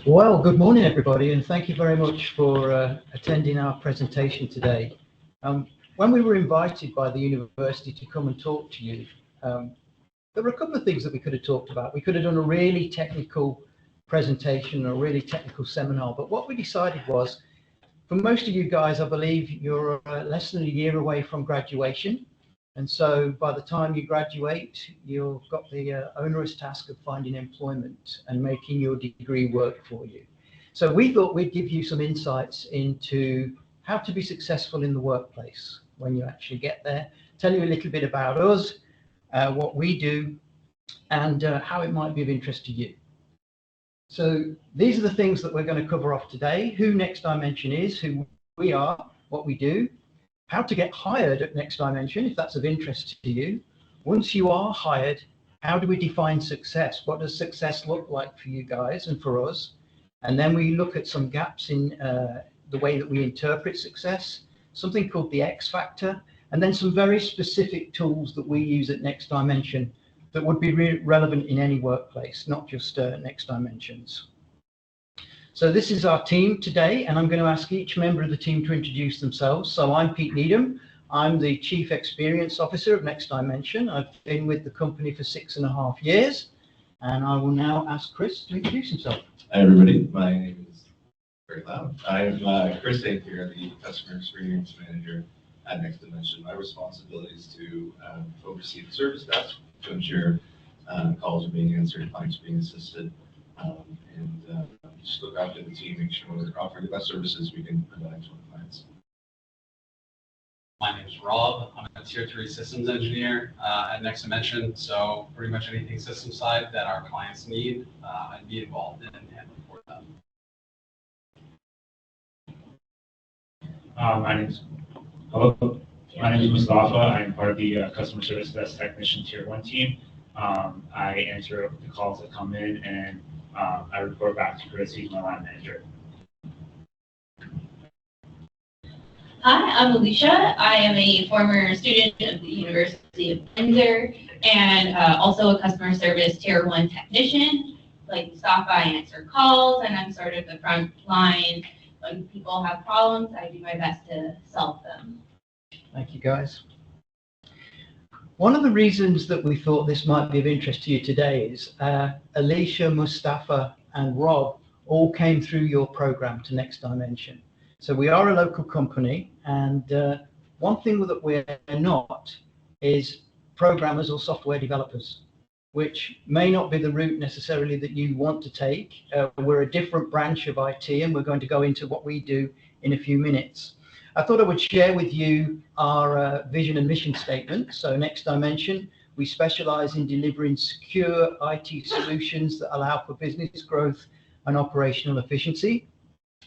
Well, good morning, everybody, and thank you very much for attending our presentation today. When we were invited by the university to come and talk to you, there were a couple of things that we could have talked about. We could have done a really technical presentation or a really technical seminar, but what we decided was, for most of you guys, I believe you're less than a year away from graduation. And so by the time you graduate, you've got the onerous task of finding employment and making your degree work for you. So we thought we'd give you some insights into how to be successful in the workplace when you actually get there, tell you a little bit about us, what we do, and how it might be of interest to you. So these are the things that we're going to cover off today: who Next Dimension is, who we are, what we do, how to get hired at Next Dimension, if that's of interest to you. Once you are hired, how do we define success? What does success look like for you guys and for us? And then we look at some gaps in the way that we interpret success, something called the X factor, and then some very specific tools that we use at Next Dimension that would be relevant in any workplace, not just Next Dimensions. So this is our team today, and I'm going to ask each member of the team to introduce themselves. So I'm Pete Needham. I'm the Chief Experience Officer of Next Dimension. I've been with the company for 6.5 years, and I will now ask Chris to introduce himself. Hi everybody, my name is very loud. I'm Chris here, the Customer Experience Manager at Next Dimension. My responsibility is to oversee the service desk to ensure calls are being answered, clients are being assisted, and just look after the team, make sure we're offering the best services we can provide to our clients. My name is Rob. I'm a Tier 3 Systems Engineer at Next Dimension, so pretty much anything system side that our clients need, I'd be involved in and for them. My name is Mustafa. I am part of the Customer Service Desk Technician Tier 1 team. I answer the calls that come in, and I report back to Chris, he's my line manager. Hi, I'm Alicia. I am a former student of the University of Windsor and also a customer service Tier 1 technician. Like Mustafa, I answer calls, and I'm sort of the front line. When people have problems, I do my best to solve them. Thank you, guys. One of the reasons that we thought this might be of interest to you today is Alicia, Mustafa, and Rob all came through your program to Next Dimension. So we are a local company, and one thing that we're not is programmers or software developers, which may not be the route necessarily that you want to take. We're a different branch of IT, and we're going to go into what we do in a few minutes. I thought I would share with you our vision and mission statement. So Next Dimension, we specialize in delivering secure IT solutions that allow for business growth and operational efficiency.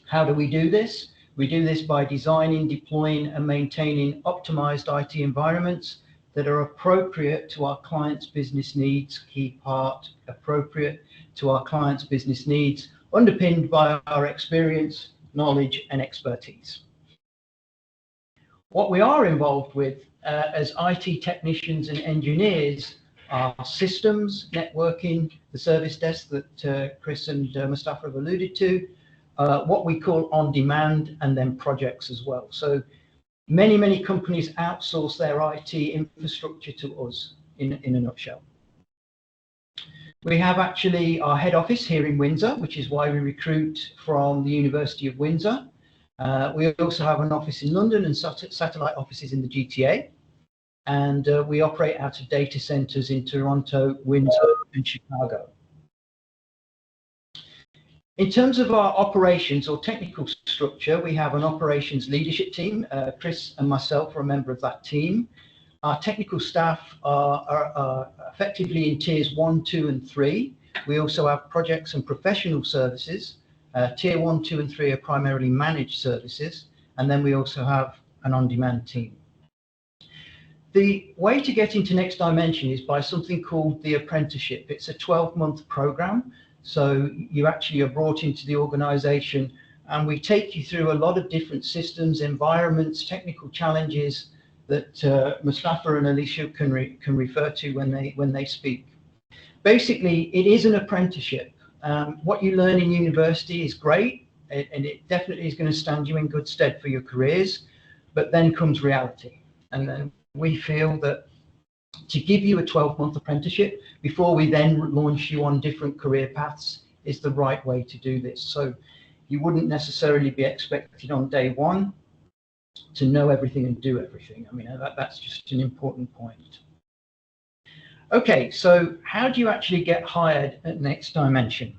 How do we do this? We do this by designing, deploying, and maintaining optimized IT environments that are appropriate to our clients' business needs, key part, appropriate to our clients' business needs, underpinned by our experience, knowledge, and expertise. What we are involved with as IT technicians and engineers are systems, networking, the service desk that Chris and Mustafa have alluded to, what we call on-demand, and then projects as well. So many companies outsource their IT infrastructure to us in a nutshell. We have actually our head office here in Windsor, which is why we recruit from the University of Windsor. We also have an office in London and satellite offices in the GTA. And we operate out of data centers in Toronto, Windsor, and Chicago. In terms of our operations or technical structure, we have an operations leadership team. Chris and myself are a member of that team. Our technical staff are effectively in tiers 1, 2, and 3. We also have projects and professional services. Tier 1, 2, and 3 are primarily managed services. And then we also have an on-demand team. The way to get into Next Dimension is by something called the apprenticeship. It's a 12-month program. So you actually are brought into the organization, and we take you through a lot of different systems, environments, technical challenges that Mustafa and Alicia can refer to when they speak. Basically, it is an apprenticeship, What you learn in university is great, and it definitely is going to stand you in good stead for your careers, but then comes reality. And then we feel that to give you a 12-month apprenticeship before we then launch you on different career paths is the right way to do this. So you wouldn't necessarily be expected on day one to know everything and do everything. I mean, that's just an important point. Okay, so how do you actually get hired at Next Dimension?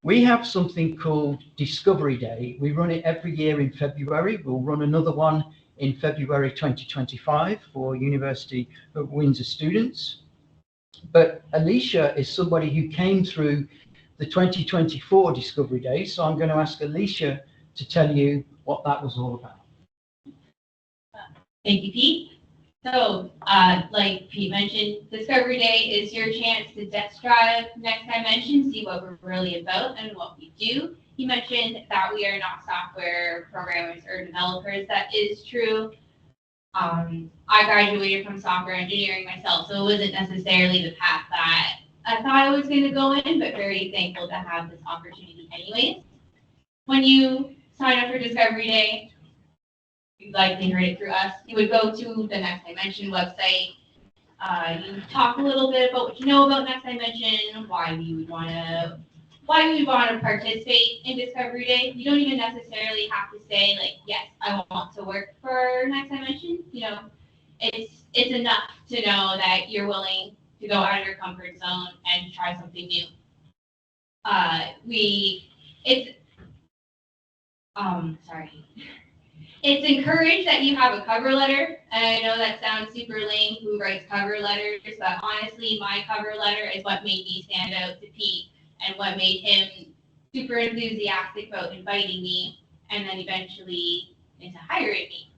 We have something called Discovery Day. We run it every year in February. We'll run another one in February 2025 for University of Windsor students. But Alicia is somebody who came through the 2024 Discovery Day, so I'm going to ask Alicia to tell you what that was all about. Thank you, Pete. So, like Pete mentioned, Discovery Day is your chance to test drive Next Dimension, see what we're really about and what we do. He mentioned that we are not software programmers or developers. That is true. I graduated from software engineering myself, so it wasn't necessarily the path that I thought I was going to go in, but very thankful to have this opportunity anyways. When you sign up for Discovery Day, you likely heard it through us, you would go to the Next Dimension website. You talk a little bit about what you know about Next Dimension, why we would want to participate in Discovery Day. You don't even necessarily have to say like, yes, I want to work for Next Dimension. You know, it's enough to know that you're willing to go out of your comfort zone and try something new. It's encouraged that you have a cover letter. And I know that sounds super lame, who writes cover letters, but honestly, my cover letter is what made me stand out to Pete and what made him super enthusiastic about inviting me and then eventually into hiring me.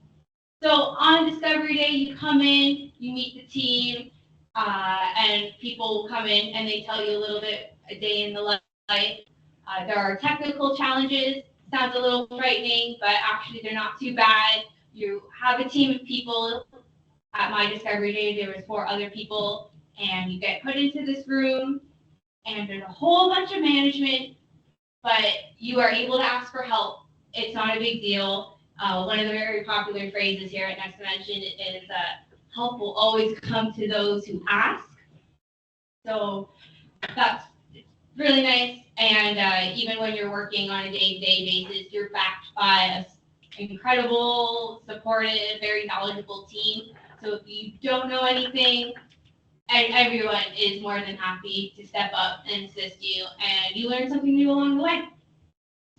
So on Discovery Day, you come in, you meet the team, and people will come in and they tell you a little bit a day in the life. There are technical challenges. Sounds a little frightening, but actually they're not too bad. You have a team of people. At my Discovery Day, there was 4 other people, and you get put into this room, and there's a whole bunch of management, but you are able to ask for help. It's not a big deal. One of the very popular phrases here at Next Dimension is help will always come to those who ask. So that's really nice. And even when you're working on a day-to-day basis, you're backed by an incredible, supportive, very knowledgeable team. So if you don't know anything, everyone is more than happy to step up and assist you, and you learn something new along the way.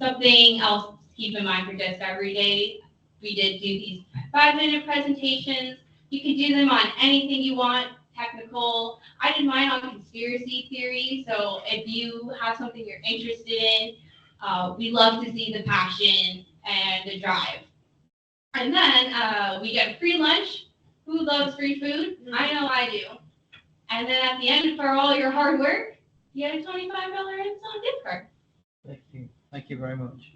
Something else to keep in mind for Discovery Day, we did do these 5-minute presentations. You can do them on anything you want, technical. I did mine on conspiracy theory, so if you have something you're interested in, we love to see the passion and the drive. And then we get free lunch. Who loves free food? I know I do. And then at the end, for all your hard work, you get a $25 Amazon gift card. Thank you. Thank you very much.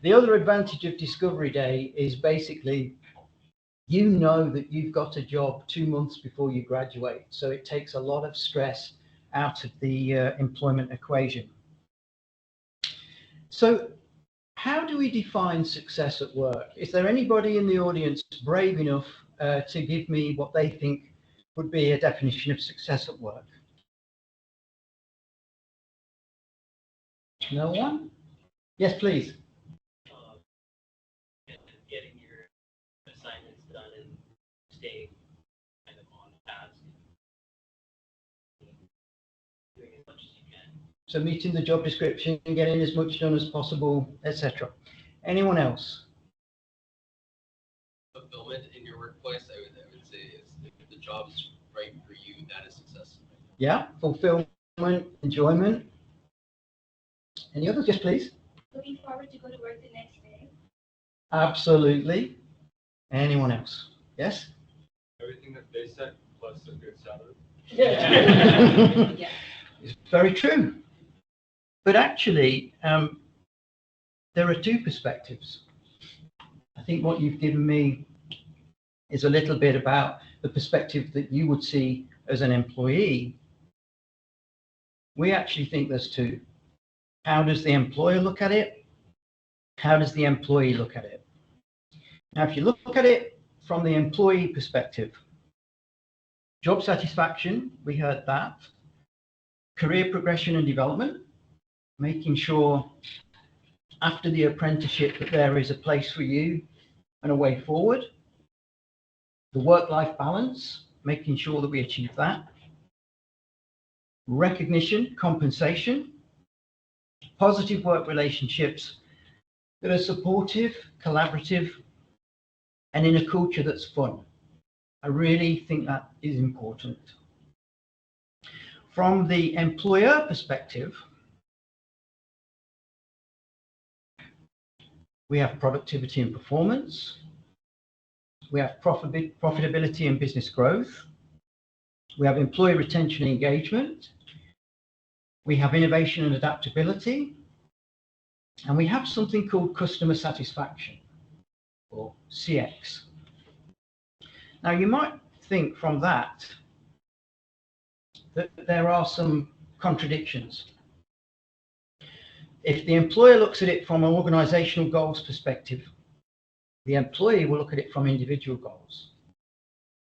The other advantage of Discovery Day is basically you know that you've got a job 2 months before you graduate. So it takes a lot of stress out of the employment equation. So how do we define success at work? Is there anybody in the audience brave enough to give me what they think would be a definition of success at work? No one? Yes, please. Getting your assignments done and staying kind of on task, doing as much as you can. So meeting the job description and getting as much done as possible, etc. Anyone else? Fulfillment in your workplace, I would say, is if the job is right for you, that is success. Yeah, fulfillment, enjoyment. Any others? Yes, please. Looking forward to go to work the next day. Absolutely. Anyone else? Yes? Everything that they said plus a good salary. Yeah. It's very true. But actually, there are 2 perspectives. I think what you've given me is a little bit about the perspective that you would see as an employee. We actually think there's two. How does the employer look at it? How does the employee look at it? Now, if you look at it from the employee perspective, job satisfaction, we heard that. Career progression and development, making sure after the apprenticeship that there is a place for you and a way forward. The work-life balance, making sure that we achieve that. Recognition, compensation, positive work relationships that are supportive, collaborative, and in a culture that's fun. I really think that is important. From the employer perspective, we have productivity and performance. We have profitability and business growth. We have employee retention and engagement. We have innovation and adaptability. And we have something called customer satisfaction, or CX. Now, you might think from that there are some contradictions. If the employer looks at it from an organizational goals perspective, the employee will look at it from individual goals.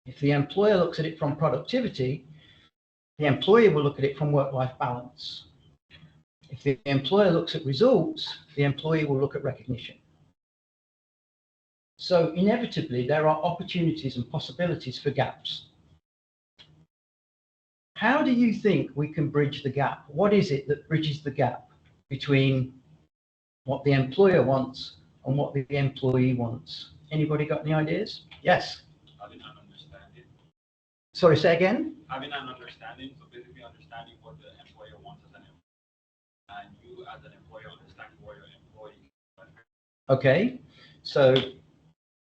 If the employer looks at it from productivity, the employee will look at it from work-life balance. If the employer looks at results, the employee will look at recognition. So inevitably, there are opportunities and possibilities for gaps. How do you think we can bridge the gap? What is it that bridges the gap between what the employer wants and what the employee wants? Anybody got any ideas? Yes. Having an understanding. Sorry, say again? Having an understanding, so basically understanding what the employer wants as an employer, and you as an employer understand what your employee. Okay, so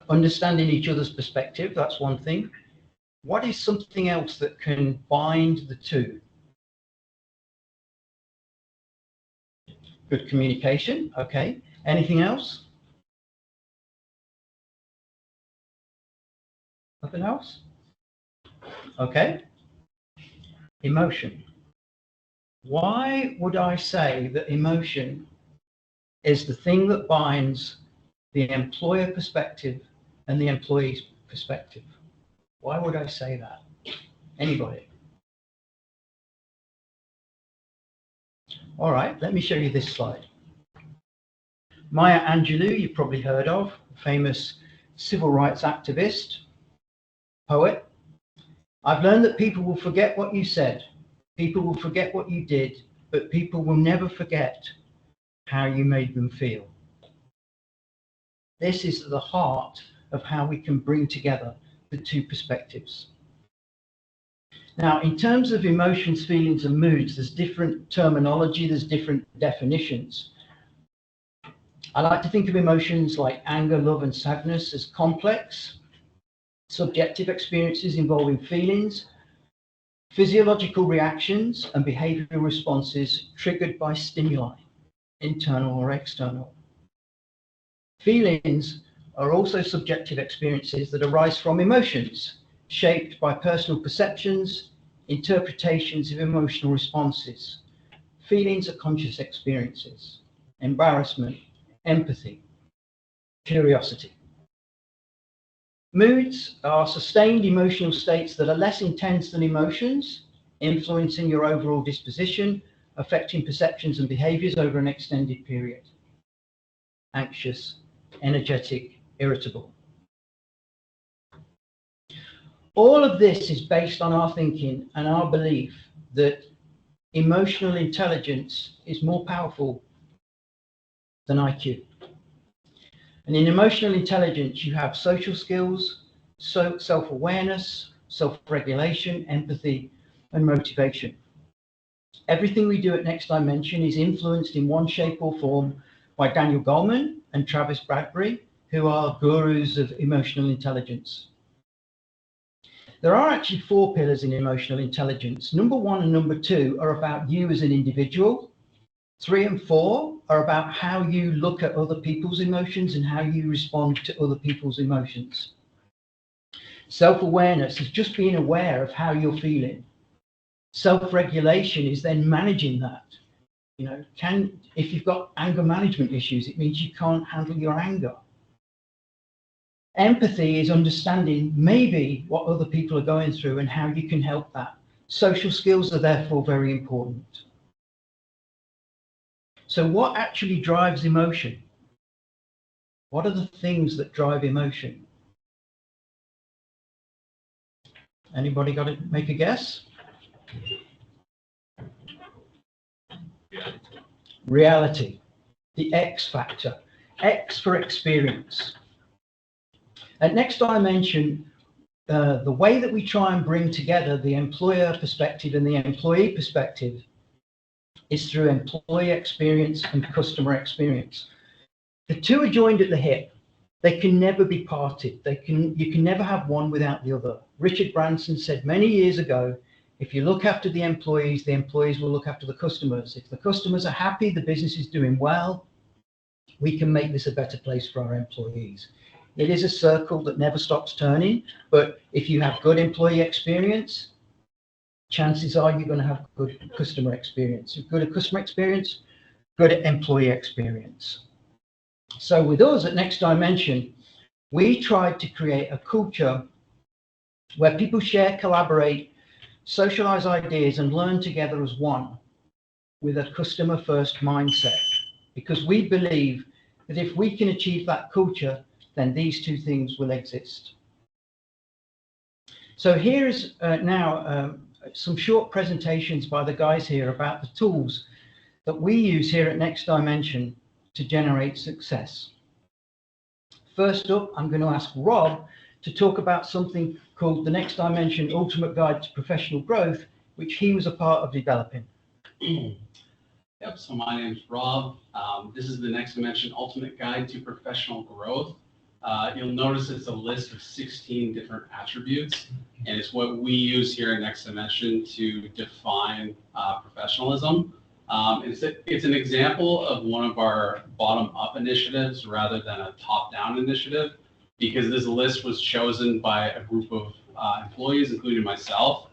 understanding each other's perspective, that's one thing. What is something else that can bind the two? Good communication, okay. Anything else? Nothing else? Okay. Emotion. Why would I say that emotion is the thing that binds the employer perspective and the employee's perspective? Why would I say that? Anybody? All right, let me show you this slide. Maya Angelou, you've probably heard of, famous civil rights activist, poet. I've learned that people will forget what you said, people will forget what you did, but people will never forget how you made them feel. This is the heart of how we can bring together the two perspectives. Now, in terms of emotions, feelings, and moods, there's different terminology, there's different definitions. I like to think of emotions like anger, love, and sadness as complex, subjective experiences involving feelings, physiological reactions, and behavioral responses triggered by stimuli, internal or external. Feelings are also subjective experiences that arise from emotions, shaped by personal perceptions, interpretations of emotional responses. Feelings are conscious experiences: embarrassment, empathy, curiosity. Moods are sustained emotional states that are less intense than emotions, influencing your overall disposition, affecting perceptions and behaviors over an extended period. Anxious, energetic, irritable. All of this is based on our thinking and our belief that emotional intelligence is more powerful than IQ. And in emotional intelligence, you have social skills, self-awareness, self-regulation, empathy, and motivation. Everything we do at Next Dimension is influenced in one shape or form by Daniel Goleman and Travis Bradbury, who are gurus of emotional intelligence. There are actually 4 pillars in emotional intelligence. Number 1 and number 2 are about you as an individual. 3 and 4 are about how you look at other people's emotions and how you respond to other people's emotions. Self-awareness is just being aware of how you're feeling. Self-regulation is then managing that. You know, if you've got anger management issues, it means you can't handle your anger. Empathy is understanding maybe what other people are going through and how you can help that. Social skills are therefore very important. So what actually drives emotion? What are the things that drive emotion? Anybody got to make a guess? Reality, the X factor. X for experience. At Next Dimension, the way that we try and bring together the employer perspective and the employee perspective is through employee experience and customer experience. The two are joined at the hip. They can never be parted. You can never have one without the other. Richard Branson said many years ago, if you look after the employees will look after the customers. If the customers are happy, the business is doing well, we can make this a better place for our employees. It is a circle that never stops turning, but if you have good employee experience, chances are you're going to have good customer experience. Good customer experience, good employee experience. So with us at Next Dimension, we tried to create a culture where people share, collaborate, socialize ideas, and learn together as one with a customer-first mindset. Because we believe that if we can achieve that culture, then these two things will exist. So here's now some short presentations by the guys here about the tools that we use here at Next Dimension to generate success. First up, I'm going to ask Rob to talk about something called the Next Dimension Ultimate Guide to Professional Growth, which he was a part of developing. Yep, so my name's Rob. This is the Next Dimension Ultimate Guide to Professional Growth. You'll notice it's a list of 16 different attributes, and it's what we use here at Next Dimension to define professionalism. It's an example of one of our bottom-up initiatives rather than a top-down initiative, because this list was chosen by a group of employees, including myself,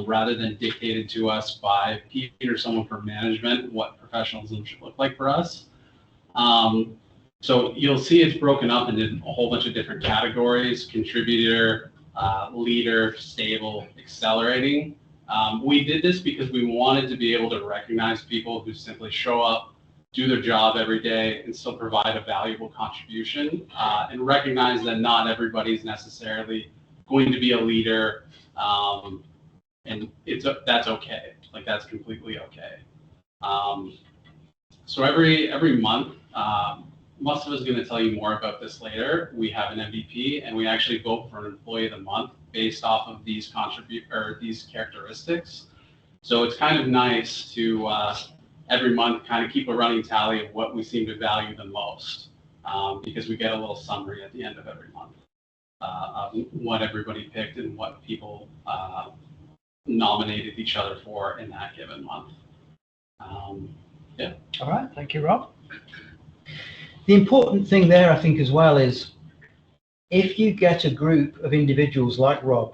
rather than dictated to us by Pete or someone from management what professionalism should look like for us. So you'll see it's broken up into a whole bunch of different categories: contributor, leader, stable, accelerating. We did this because we wanted to be able to recognize people who simply show up, do their job every day, and still provide a valuable contribution, and recognize that not everybody's necessarily going to be a leader, and that's okay. Like, that's completely okay. So every month, Mustafa is going to tell you more about this later. We have an MVP, and we actually vote for an employee of the month based off of these characteristics. So it's kind of nice to every month kind of keep a running tally of what we seem to value the most, because we get a little summary at the end of every month of what everybody picked and what people nominated each other for in that given month. Yeah. All right, thank you, Rob. The important thing there, I think, as well, is if you get a group of individuals like Rob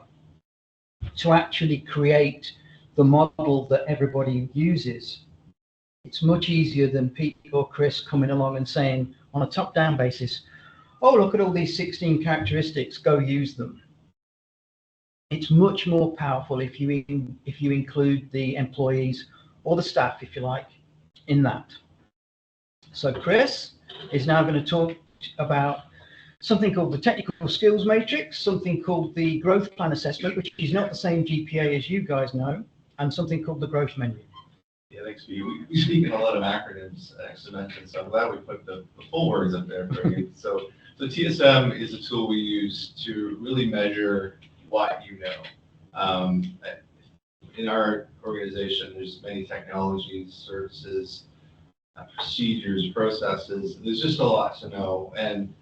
to actually create the model that everybody uses, it's much easier than Pete or Chris coming along and saying on a top-down basis, oh, look at all these 16 characteristics, go use them. It's much more powerful if you include the employees or the staff, if you like, in that. So Chris is now going to talk about something called the Technical Skills Matrix, something called the Growth Plan Assessment, which is not the same GPA as you guys know, and something called the Growth Menu. Yeah, thanks, Pete. We speak in a lot of acronyms, as I mentioned, so I'm glad we put the full words up there for you. So TSM is a tool we use to really measure what you know. In our organization, there's many technologies, services, procedures, processes. There's just a lot to know. And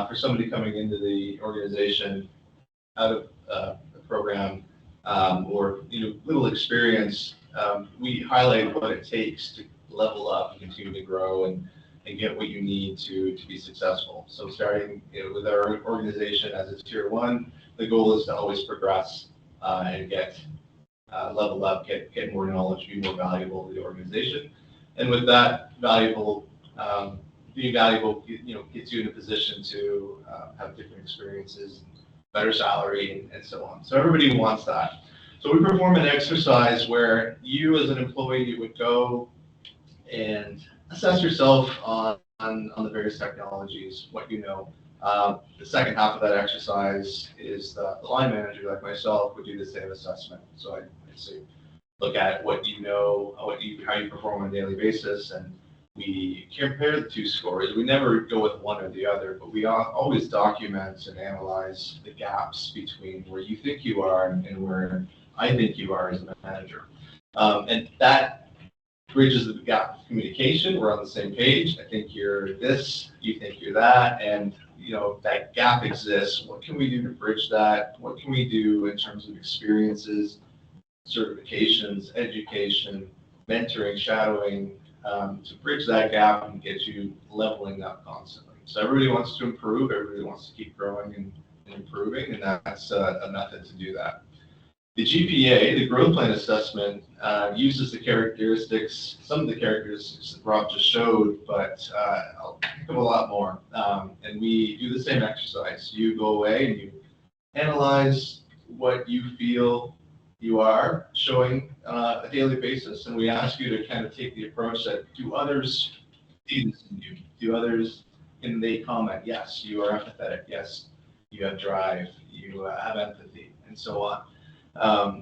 for somebody coming into the organization out of a program or little experience, we highlight what it takes to level up and continue to grow and get what you need to be successful. So starting with our organization as a tier 1, the goal is to always progress and get level up, get more knowledge, be more valuable to the organization. And with that being valuable, gets you in a position to have different experiences, better salary, and so on. So everybody wants that. So we perform an exercise where you as an employee would go and assess yourself on the various technologies, what you know. The second half of that exercise is the line manager, like myself, would do the same assessment. So I'd say, look at what you know, how you perform on a daily basis, and we compare the two scores. We never go with one or the other, but we always document and analyze the gaps between where you think you are and where I think you are as a manager. And that bridges the gap of communication. We're on the same page. I think you're this, you think you're that, and that gap exists. What can we do to bridge that? What can we do in terms of experiences, certifications, education, mentoring, shadowing, to bridge that gap and get you leveling up constantly? So everybody wants to improve, everybody wants to keep growing and improving, and that's a method to do that. The GPA, the growth plan assessment, uses the characteristics, some of the characteristics that Rob just showed, but I'll think of a lot more. And we do the same exercise. You go away and you analyze what you feel you are showing on a daily basis, and we ask you to kind of take the approach that, do others see this in you? Do others, can they comment? Yes, you are empathetic. Yes, you have drive. You have empathy, and so on.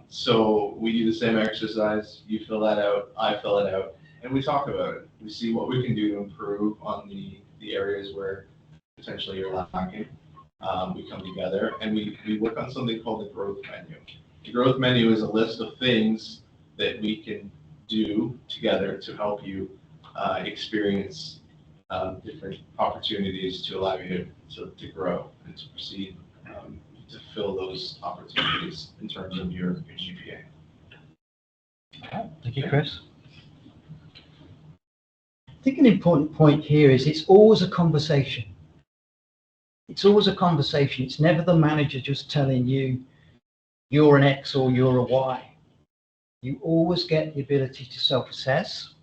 So we do the same exercise. You fill that out, I fill it out, and we talk about it. We see what we can do to improve on the areas where potentially you're lacking. We come together and we work on something called the growth menu. The growth menu is a list of things that we can do together to help you experience different opportunities to allow you to grow and to proceed, to fill those opportunities in terms of your GPA. Thank you, Chris. I think an important point here is it's always a conversation. It's always a conversation. It's never the manager just telling you you're an X or you're a Y. You always get the ability to self-assess.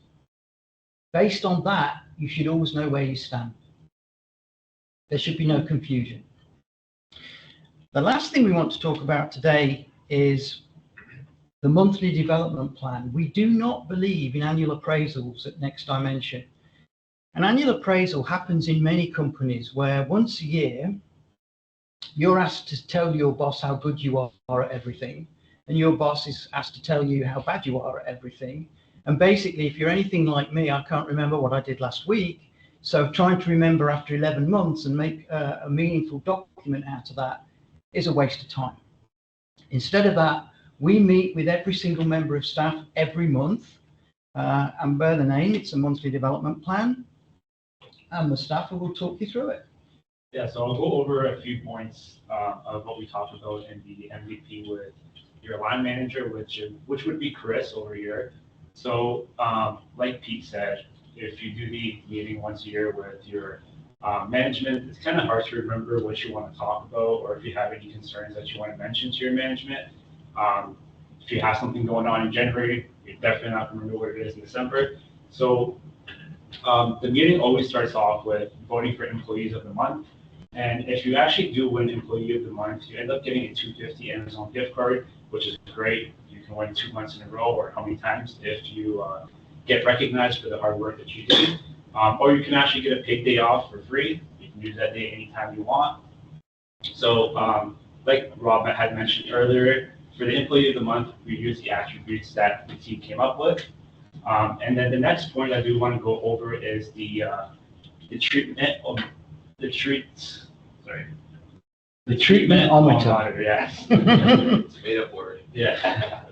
Based on that, you should always know where you stand. There should be no confusion. The last thing we want to talk about today is the monthly development plan. We do not believe in annual appraisals at Next Dimension. An annual appraisal happens in many companies where once a year, you're asked to tell your boss how good you are at everything, and your boss is asked to tell you how bad you are at everything. And basically, if you're anything like me, I can't remember what I did last week. So trying to remember after 11 months and make a meaningful document out of that is a waste of time. Instead of that, we meet with every single member of staff every month, and bear the name, it's a monthly development plan, and the staffer will talk you through it. Yeah, so I'll go over a few points of what we talked about in the MVP with your line manager, which would be Chris over here. So like Pete said, if you do the meeting once a year with your management, it's kind of hard to remember what you want to talk about, or if you have any concerns that you want to mention to your management. If you have something going on in January, you're definitely not going to remember what it is in December. So the meeting always starts off with voting for employees of the month. And if you actually do win employee of the month, you end up getting a $250 Amazon gift card, which is great. You can win 2 months in a row, or how many times if you get recognized for the hard work that you did. Or you can actually get a paid day off for free. You can use that day anytime you want. So like Rob had mentioned earlier, for the employee of the month, we use the attributes that the team came up with. And then the next point I do want to go over is the treatment-ometer. Yes. It's a made-up word. Yeah.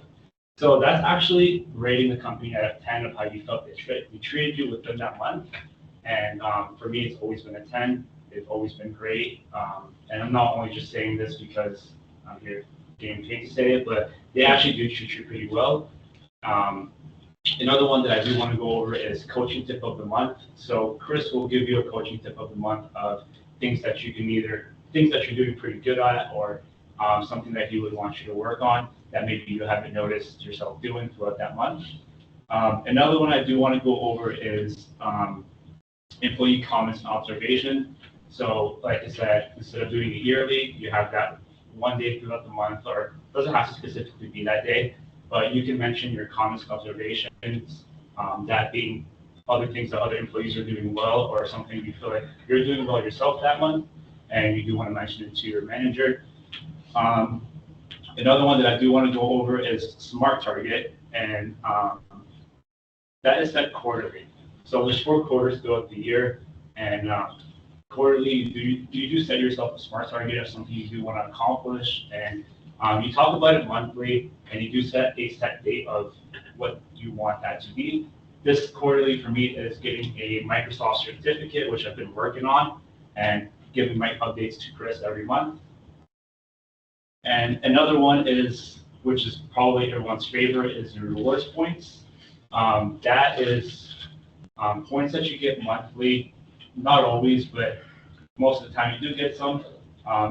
So that's actually rating the company out of 10 of how you felt they treated you within that month. And for me, it's always been a 10. They've always been great. And I'm not only just saying this because I'm here getting paid to say it, but they actually do treat you pretty well. Another one that I do want to go over is coaching tip of the month. So Chris will give you a coaching tip of the month of things that you can things that you're doing pretty good at, or something that he would want you to work on. that maybe you haven't noticed yourself doing throughout that month. Another one I do want to go over is employee comments and observation. So like I said, instead of doing it yearly, you have that one day throughout the month, or it doesn't have to specifically be that day, but you can mention your comments and observations, that being other things that other employees are doing well, or something you feel like you're doing well yourself that month, and you do want to mention it to your manager. Another one that I do want to go over is SMART target, and that is set quarterly. So there's 4 quarters throughout the year, and quarterly, you do set yourself a SMART target of something you do want to accomplish, and you talk about it monthly, and you do set a set date of what you want that to be. This quarterly for me is getting a Microsoft certificate, which I've been working on, and giving my updates to Chris every month. And another one is, which is probably everyone's favorite, is the rewards points. That is points that you get monthly, not always, but most of the time you do get some.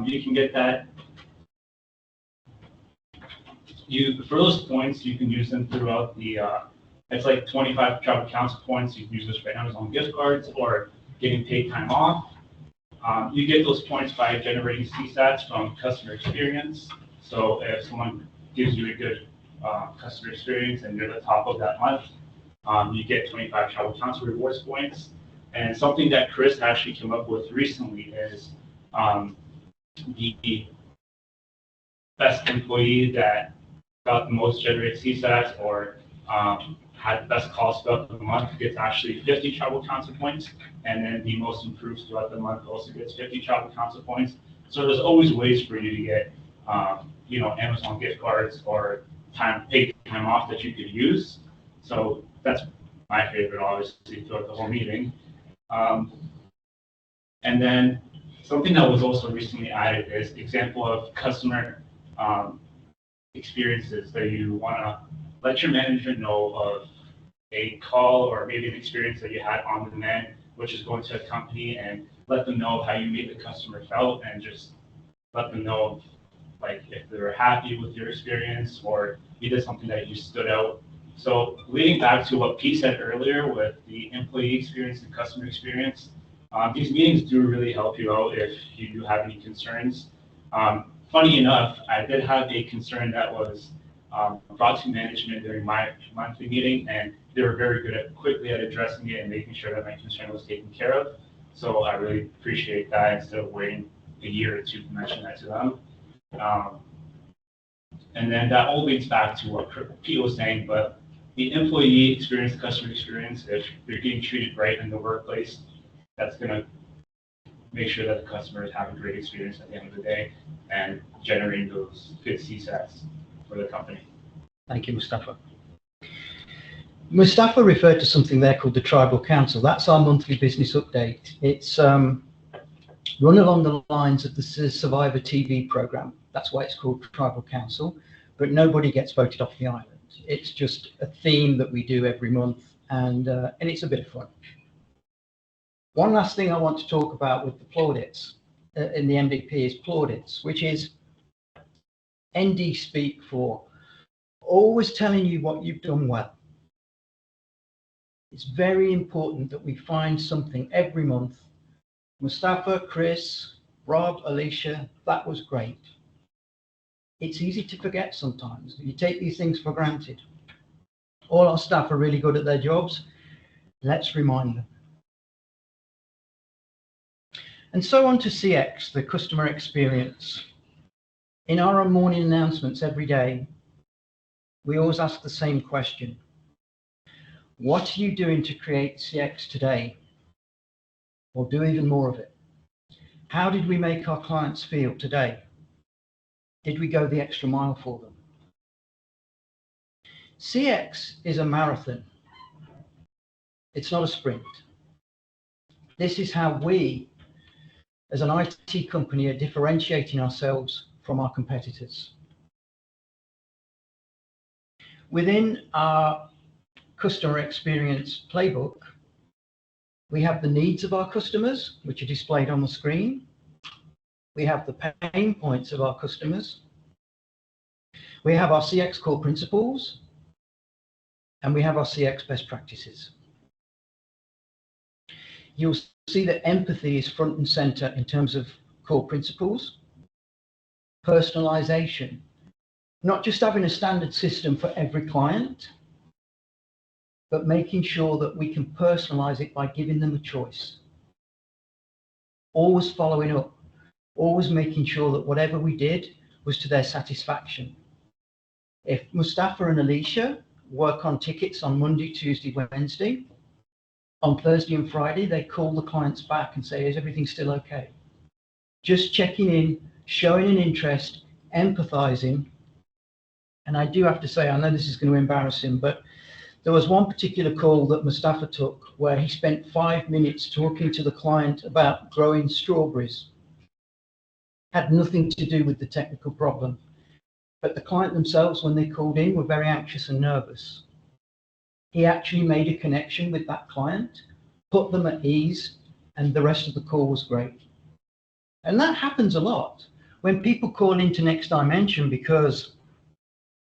You can get that. For those points, you can use them throughout the, it's like 25 travel counts points. You can use this for Amazon gift cards or getting paid time off. You get those points by generating CSATs from customer experience. So if someone gives you a good customer experience and you're the top of that month, you get 25 travel counts rewards points. And something that Chris actually came up with recently is the best employee that got the most generated CSATs or had the best calls throughout the month gets actually 50 travel counts of points, and then the most improved throughout the month also gets 50 travel counts of points. So there's always ways for you to get, Amazon gift cards or paid time off that you could use. So that's my favorite, obviously, throughout the whole meeting. And then something that was also recently added is example of customer experiences that you want to let your manager know of a call or maybe an experience that you had on demand, which is going to a company, and let them know how you made the customer felt, and just let them know like if they were happy with your experience or you did something that you stood out. So leading back to what Pete said earlier with the employee experience and customer experience, these meetings do really help you out if you do have any concerns. Funny enough, I did have a concern that was brought to management during my monthly meeting, and they were very good at quickly at addressing it and making sure that my concern was taken care of. So I really appreciate that instead of waiting a year or two to mention that to them. And then that all leads back to what Pete was saying, but the employee experience, customer experience, if they're getting treated right in the workplace, that's going to make sure that the customers have a great experience at the end of the day and generating those good CSATs for the company. Thank you, Mustafa. Mustafa referred to something there called the Tribal Council. That's our monthly business update. It's run along the lines of the Survivor TV program. That's why it's called Tribal Council, but nobody gets voted off the island. It's just a theme that we do every month, and it's a bit of fun. One last thing I want to talk about with the plaudits in the MVP is plaudits, which is ND speak for always telling you what you've done well. It's very important that we find something every month. Mustafa, Chris, Rob, Alicia, that was great. It's easy to forget sometimes. You take these things for granted. All our staff are really good at their jobs. Let's remind them. And so on to CX, the customer experience. In our morning announcements every day, we always ask the same question. What are you doing to create CX today? Or do even more of it? How did we make our clients feel today? Did we go the extra mile for them? CX is a marathon. It's not a sprint. This is how we, as an IT company, are differentiating ourselves from our competitors. Within our customer experience playbook, we have the needs of our customers, which are displayed on the screen. We have the pain points of our customers. We have our CX core principles and we have our CX best practices. You'll see that empathy is front and center in terms of core principles. Personalization, not just having a standard system for every client, but making sure that we can personalize it by giving them a choice. Always following up, always making sure that whatever we did was to their satisfaction. If Mustafa and Alicia work on tickets on Monday, Tuesday, Wednesday, on Thursday and Friday, they call the clients back and say, is everything still okay? Just checking in, showing an interest, empathizing. And I do have to say, I know this is going to embarrass him, but there was one particular call that Mustafa took where he spent 5 minutes talking to the client about growing strawberries. Had nothing to do with the technical problem. But the client themselves, when they called in, were very anxious and nervous. He actually made a connection with that client, put them at ease, and the rest of the call was great. And that happens a lot. When people call into Next Dimension because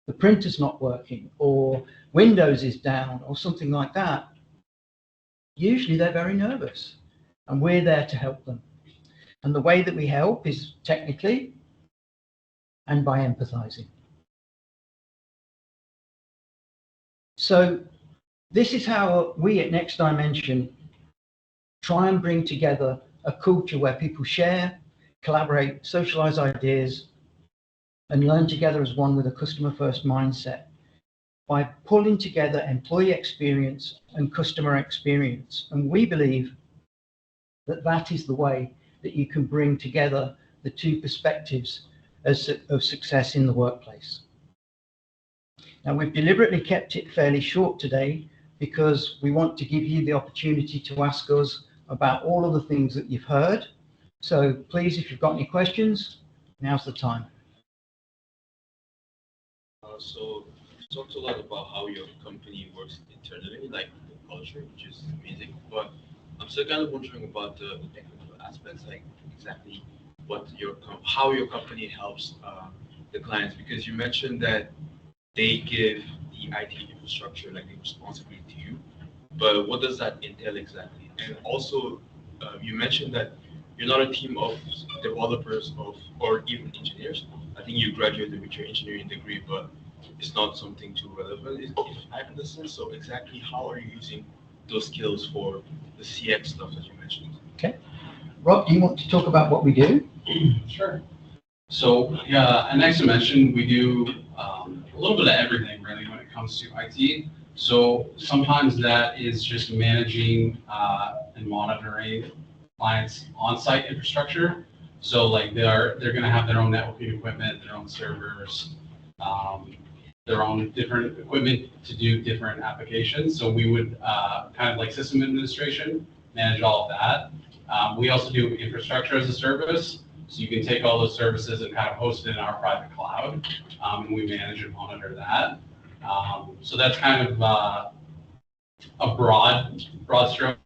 the printer's not working or Windows is down or something like that, usually they're very nervous and we're there to help them. And the way that we help is technically and by empathizing. So this is how we at Next Dimension try and bring together a culture where people share, collaborate, socialize ideas, and learn together as one with a customer-first mindset by pulling together employee experience and customer experience. And we believe that that is the way that you can bring together the two perspectives of success in the workplace. Now, we've deliberately kept it fairly short today because we want to give you the opportunity to ask us about all of the things that you've heard. So please, if you've got any questions, now's the time. So you talked a lot about how your company works internally, like the culture, which is amazing. But I'm still kind of wondering about the technical aspects, like exactly how your company helps the clients, because you mentioned that they give the IT infrastructure, like the responsibility to you. But what does that entail exactly? And also, you mentioned that you're not a team of developers or even engineers. I think you graduated with your engineering degree, but it's not something too relevant, if I understand. So exactly how are you using those skills for the CX stuff that you mentioned? Okay. Rob, do you want to talk about what we do? Sure. So at Next Dimension, we do a little bit of everything really when it comes to IT. So sometimes that is just managing and monitoring clients' on-site infrastructure. So like they're going to have their own networking equipment, their own servers, their own different equipment to do different applications. So we would kind of like system administration, manage all of that. We also do infrastructure as a service. So you can take all those services and kind of host it in our private cloud, and we manage and monitor that. So that's kind of a broad strokes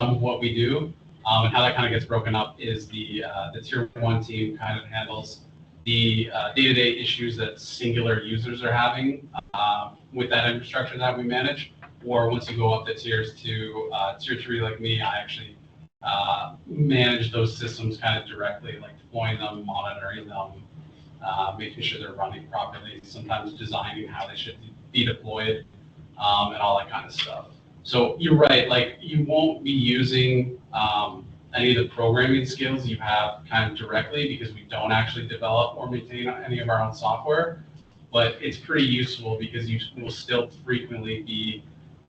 of what we do. And how that kind of gets broken up is the tier 1 team kind of handles the day-to-day issues that singular users are having with that infrastructure that we manage. Or once you go up the tiers to tier 3 like me, I actually manage those systems kind of directly, like deploying them, monitoring them, making sure they're running properly, sometimes designing how they should be deployed, and all that kind of stuff. So you're right, like you won't be using any of the programming skills you have kind of directly because we don't actually develop or maintain any of our own software, but it's pretty useful because you will still frequently be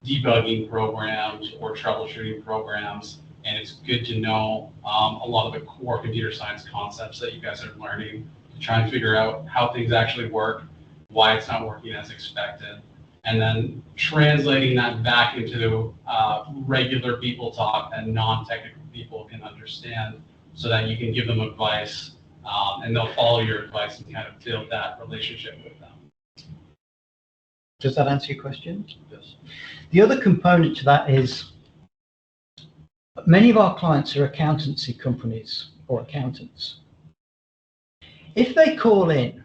debugging programs or troubleshooting programs. And it's good to know a lot of the core computer science concepts that you guys are learning to try and figure out how things actually work, why it's not working as expected, and then translating that back into regular people talk that non-technical people can understand so that you can give them advice and they'll follow your advice and kind of build that relationship with them. Does that answer your question? Yes. The other component to that is many of our clients are accountancy companies or accountants. If they call in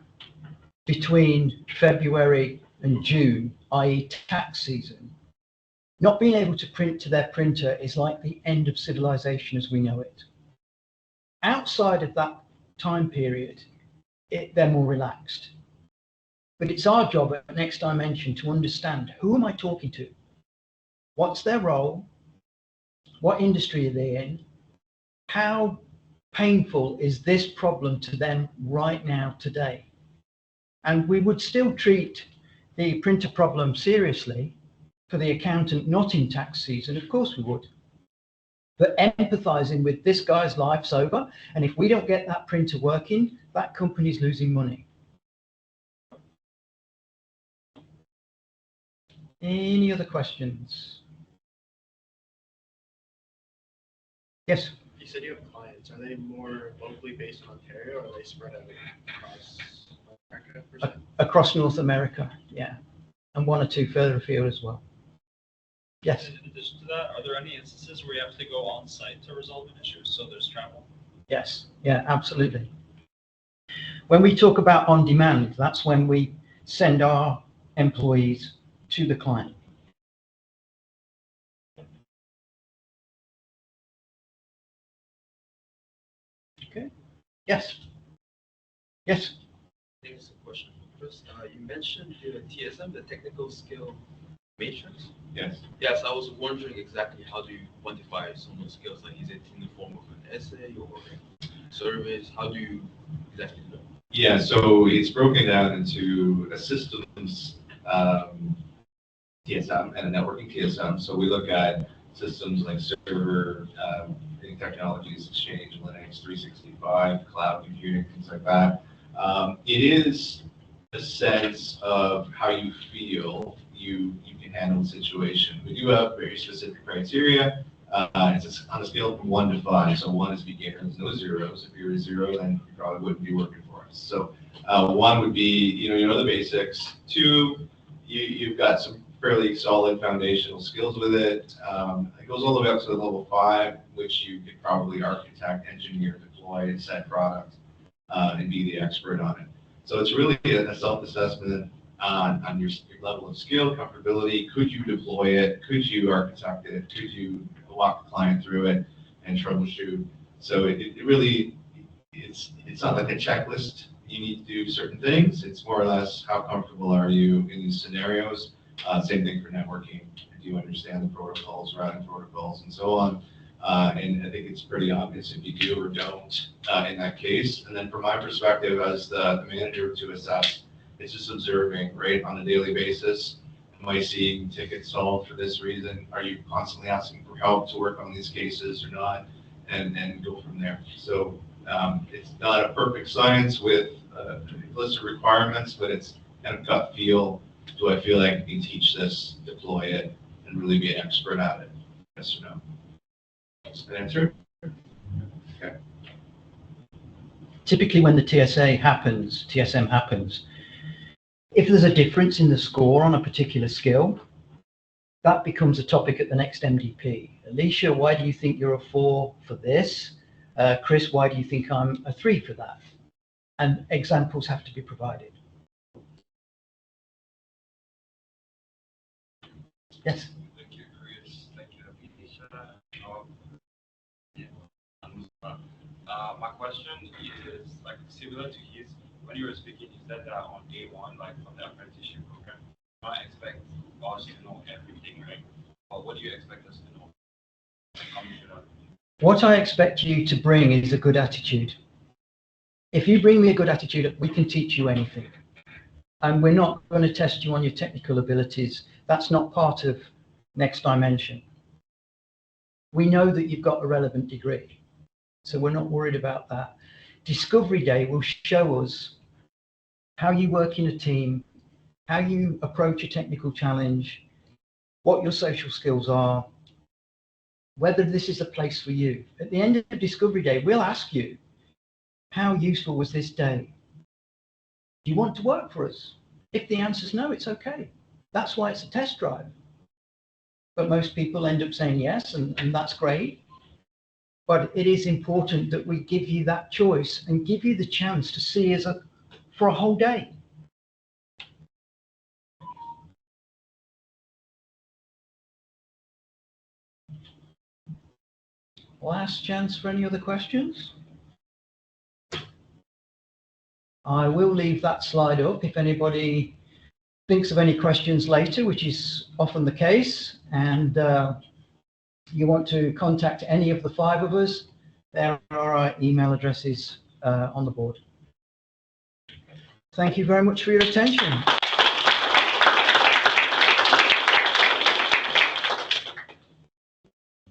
between February and June, i.e. tax season, not being able to print to their printer is like the end of civilization as we know it. Outside of that time period, they're more relaxed. But it's our job at Next Dimension to understand, who am I talking to? What's their role? What industry are they in? How painful is this problem to them right now, today? And we would still treat the printer problem seriously for the accountant not in tax season, of course we would. But empathizing with this guy's life's over, and if we don't get that printer working, that company's losing money. Any other questions? Yes? You said you have clients. Are they more locally based in Ontario, or are they spread out across America? Per se? Across North America, yeah. And one or two further afield as well. Yes? In addition to that, are there any instances where you have to go on site to resolve an issue, so there's travel? Yes, yeah, absolutely. When we talk about on demand, that's when we send our employees to the client. Okay. Yes. Yes. I think it's a question for Chris. You mentioned the TSM, the technical skill matrix. Yes. Yes, I was wondering exactly how do you quantify some of those skills? Like, is it in the form of an essay or a surveys? How do you exactly do that? Yeah, so it's broken down into a systems TSM and a networking TSM. So we look at systems like server, technologies, Exchange, Linux, 365, cloud computing, things like that. It is a sense of how you feel you can handle the situation. We do have very specific criteria. It's on a scale from 1 to 5. So 1 is beginner, there's no zeros. If you're a 0, then you probably wouldn't be working for us. So 1 would be, you know the basics. 2, you've got some fairly solid foundational skills with it. It goes all the way up to level 5, which you could probably architect, engineer, deploy, set product, and be the expert on it. So it's really a self-assessment on your level of skill, comfortability. Could you deploy it? Could you architect it? Could you walk the client through it and troubleshoot? So it really, it's not like a checklist. You need to do certain things. It's more or less, how comfortable are you in these scenarios? Same thing for networking. Do you understand the protocols, routing protocols, and so on? And I think it's pretty obvious if you do or don't in that case. And then from my perspective as the manager to assess, it's just observing, right, on a daily basis. Am I seeing tickets solved for this reason? Are you constantly asking for help to work on these cases or not? And go from there. So it's not a perfect science with a list of requirements, but it's kind of gut feel. Do I feel like I can teach this, deploy it, and really be an expert at it? Yes or no? That's the answer. Okay. Typically when the TSM happens, if there's a difference in the score on a particular skill, that becomes a topic at the next MDP. Alicia, why do you think you're a 4 for this? Chris, why do you think I'm a 3 for that? And examples have to be provided. Yes. Thank you, Chris. Thank you, Alicia. My question is like similar to his. When you were speaking, you said that on day 1, like from the apprenticeship program, you don't expect us to know everything, right? But what do you expect us to know? What I expect you to bring is a good attitude. If you bring me a good attitude, we can teach you anything. And we're not going to test you on your technical abilities. That's not part of Next Dimension. We know that you've got a relevant degree, so we're not worried about that. Discovery Day will show us how you work in a team, how you approach a technical challenge, what your social skills are, whether this is a place for you. At the end of Discovery Day, we'll ask you, how useful was this day? Do you want to work for us? If the answer is no, it's okay. That's why it's a test drive. But most people end up saying yes, and that's great. But it is important that we give you that choice and give you the chance to see us for a whole day. last chance for any other questions. I will leave that slide up if anybody thinks of any questions later, which is often the case, and you want to contact any of the 5 of us, there are our email addresses on the board. Thank you very much for your attention.